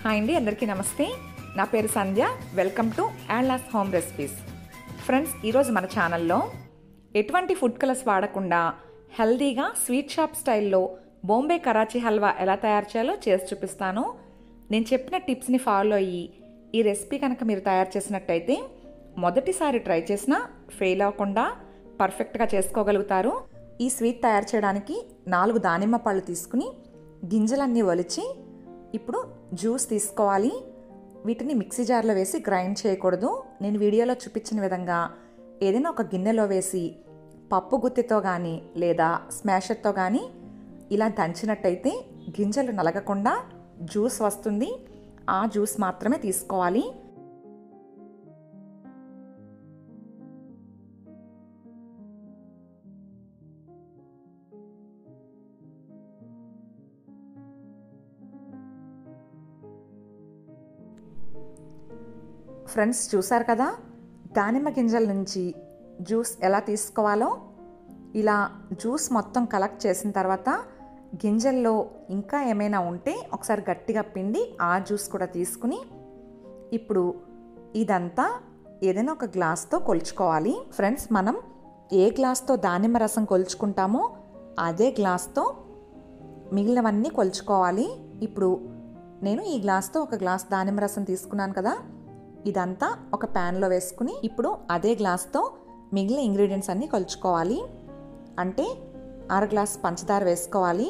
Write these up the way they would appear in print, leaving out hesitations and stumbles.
Hi అండి, అందరికీ నమస్తే. నా పేరు సంధ్య. వెల్కమ్ టు యాడ్లాస్ హోమ్ రెసిపీస్. ఫ్రెండ్స్, ఈరోజు మన ఛానల్లో ఎటువంటి ఫుడ్ కలర్స్ వాడకుండా హెల్దీగా స్వీట్ షాప్ స్టైల్లో బాంబే కరాచీ హల్వా ఎలా తయారు చేయాలో చేసి చూపిస్తాను. నేను చెప్పిన టిప్స్ని ఫాలో అయ్యి ఈ రెసిపీ కనుక మీరు తయారు చేసినట్టయితే మొదటిసారి ట్రై చేసినా ఫెయిల్ అవ్వకుండా పర్ఫెక్ట్గా చేసుకోగలుగుతారు. ఈ స్వీట్ తయారు చేయడానికి 4 దానిమ్మ పళ్ళు తీసుకుని గింజలన్నీ ఒలిచి ఇప్పుడు జ్యూస్ తీసుకోవాలి. వీటిని మిక్సీ జార్లో వేసి గ్రైండ్ చేయకూడదు. నేను వీడియోలో చూపించిన విధంగా ఏదైనా ఒక గిన్నెలో వేసి పప్పు గుత్తితో కానీ లేదా స్మాషర్తో కానీ ఇలా దంచినట్టయితే గింజలు నలగకుండా జ్యూస్ వస్తుంది. ఆ జ్యూస్ మాత్రమే తీసుకోవాలి. ఫ్రెండ్స్, చూసారు కదా దానిమ్మ గింజల నుంచి జ్యూస్ ఎలా తీసుకోవాలో. ఇలా జ్యూస్ మొత్తం కలెక్ట్ చేసిన తర్వాత గింజల్లో ఇంకా ఏమైనా ఉంటే ఒకసారి గట్టిగా పిండి ఆ జ్యూస్ కూడా తీసుకుని ఇప్పుడు ఇదంతా ఏదైనా ఒక గ్లాస్తో కొలుచుకోవాలి. ఫ్రెండ్స్, మనం ఏ గ్లాస్తో దానిమ్మ రసం కొలుచుకుంటామో అదే గ్లాస్తో మిగిలినవన్నీ కొలుచుకోవాలి. ఇప్పుడు నేను ఈ గ్లాస్తో ఒక గ్లాస్ దానిమ్మ రసం తీసుకున్నాను కదా, ఇదంతా ఒక ప్యాన్లో వేసుకుని ఇప్పుడు అదే గ్లాస్తో మిగిలిన ఇంగ్రీడియంట్స్ అన్నీ కొలుచుకోవాలి. అంటే 1/2 గ్లాస్ పంచదార వేసుకోవాలి.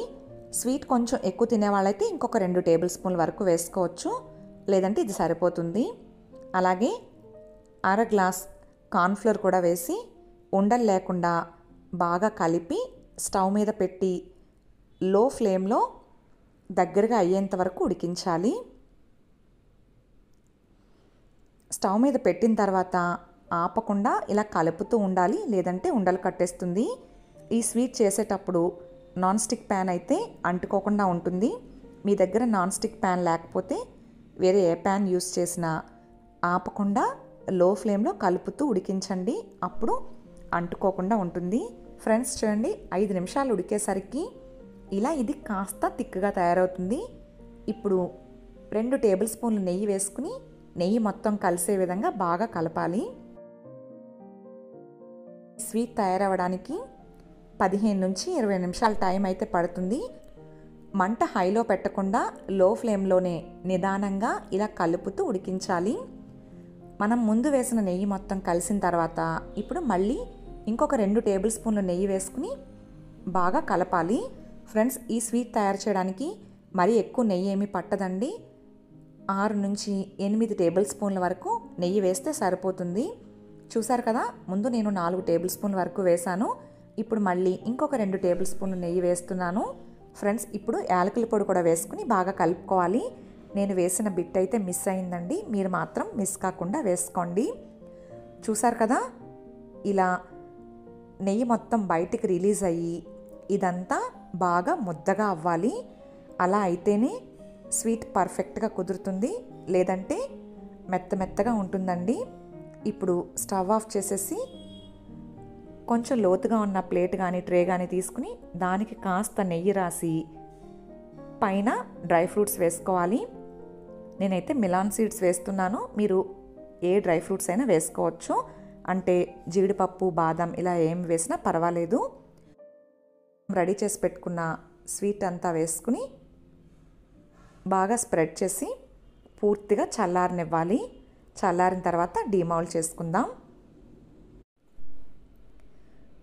స్వీట్ కొంచెం ఎక్కువ తినేవాళ్ళైతే ఇంకొక 2 టేబుల్ స్పూన్ల వరకు వేసుకోవచ్చు, లేదంటే ఇది సరిపోతుంది. అలాగే 1/2 గ్లాస్ కార్న్ఫ్లోర్ కూడా వేసి ఉండలు లేకుండా బాగా కలిపి స్టవ్ మీద పెట్టి లో ఫ్లేమ్లో దగ్గరగా అయ్యేంత వరకు ఉడికించాలి. స్టవ్ మీద పెట్టిన తర్వాత ఆపకుండా ఇలా కలుపుతూ ఉండాలి, లేదంటే ఉండలు కట్టేస్తుంది. ఈ స్వీట్ చేసేటప్పుడు నాన్ స్టిక్ ప్యాన్ అయితే అంటుకోకుండా ఉంటుంది. మీ దగ్గర నాన్ స్టిక్ ప్యాన్ లేకపోతే వేరే ఏ ప్యాన్ యూస్ చేసినా ఆపకుండా లో ఫ్లేమ్లో కలుపుతూ ఉడికించండి, అప్పుడు అంటుకోకుండా ఉంటుంది. ఫ్రెండ్స్, చూడండి 5 నిమిషాలు ఉడికేసరికి ఇలా ఇది కాస్త తిక్కుగా తయారవుతుంది. ఇప్పుడు 2 టేబుల్ స్పూన్లు నెయ్యి వేసుకుని నెయ్యి మొత్తం కలిసే విధంగా బాగా కలపాలి. స్వీట్ తయారవడానికి 15 నుంచి 20 నిమిషాల టైం అయితే పడుతుంది. మంట హైలో పెట్టకుండా లో ఫ్లేమ్లోనే నిదానంగా ఇలా కలుపుతూ ఉడికించాలి. మనం ముందు వేసిన నెయ్యి మొత్తం కలిసిన తర్వాత ఇప్పుడు మళ్ళీ ఇంకొక 2 టేబుల్ స్పూన్లు నెయ్యి వేసుకుని బాగా కలపాలి. ఫ్రెండ్స్, ఈ స్వీట్ తయారు చేయడానికి మరీ ఎక్కువ నెయ్యి ఏమీ పట్టదండి. 6 నుంచి 8 టేబుల్ స్పూన్ల వరకు నెయ్యి వేస్తే సరిపోతుంది. చూసారు కదా, ముందు నేను 4 టేబుల్ స్పూన్ల వరకు వేసాను. ఇప్పుడు మళ్ళీ ఇంకొక 2 టేబుల్ స్పూన్లు నెయ్యి వేస్తున్నాను. ఫ్రెండ్స్, ఇప్పుడు యాలకుల పొడి కూడా వేసుకుని బాగా కలుపుకోవాలి. నేను వేసిన బిట్ అయితే మిస్ అయిందండి, మీరు మాత్రం మిస్ కాకుండా వేసుకోండి. చూసారు కదా, ఇలా నెయ్యి మొత్తం బయటికి రిలీజ్ అయ్యి ఇదంతా బాగా ముద్దగా అవ్వాలి. అలా అయితేనే స్వీట్ పర్ఫెక్ట్గా కుదురుతుంది, లేదంటే మెత్తగా ఉంటుందండి. ఇప్పుడు స్టవ్ ఆఫ్ చేసేసి కొంచెం లోతుగా ఉన్న ప్లేట్ కానీ ట్రే కానీ తీసుకుని దానికి కాస్త నెయ్యి రాసి పైన డ్రై ఫ్రూట్స్ వేసుకోవాలి. నేనైతే మిలాన్ సీడ్స్ వేస్తున్నాను, మీరు ఏ డ్రై ఫ్రూట్స్ అయినా వేసుకోవచ్చు. అంటే జీడిపప్పు, బాదం ఇలా ఏం వేసినా పర్వాలేదు. రెడీ చేసి పెట్టుకున్న స్వీట్ అంతా వేసుకుని బాగా స్ప్రెడ్ చేసి పూర్తిగా చల్లారనివ్వాలి. చల్లారిన తర్వాత డీమౌల్డ్ చేసుకుందాం.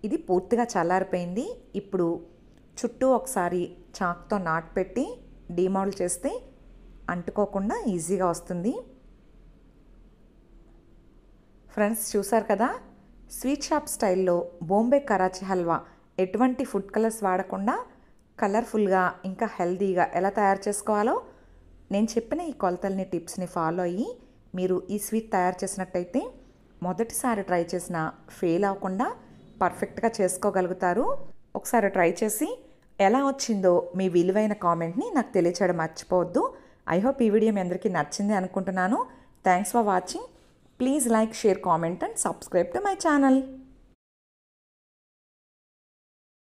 ఇది పూర్తిగా చల్లారిపోయింది. ఇప్పుడు చుట్టూ ఒకసారి చాక్తో నాట్ పెట్టి డీమౌల్డ్ చేస్తే అంటుకోకుండా ఈజీగా వస్తుంది. ఫ్రెండ్స్, చూసారు కదా, స్వీట్ షాప్ స్టైల్లో బాంబే కరాచీ హల్వా ఎటువంటి ఫుడ్ కలర్స్ వాడకుండా కలర్ఫుల్గా ఇంకా హెల్దీగా ఎలా తయారు చేసుకోవాలో నేను చెప్పిన ఈ కొలతల్ని టిప్స్ని ఫాలో అయ్యి మీరు ఈ స్వీట్ తయారు చేసినట్టయితే మొదటిసారి ట్రై చేసిన ఫెయిల్ అవ్వకుండా పర్ఫెక్ట్గా చేసుకోగలుగుతారు. ఒకసారి ట్రై చేసి ఎలా వచ్చిందో మీ విలువైన కామెంట్ని నాకు తెలియచేయడం మర్చిపోవద్దు. ఐ హోప్ ఈ వీడియో మీ అందరికీ నచ్చింది అనుకుంటున్నాను. Thanks for watching. Please like, share, comment and subscribe to my channel.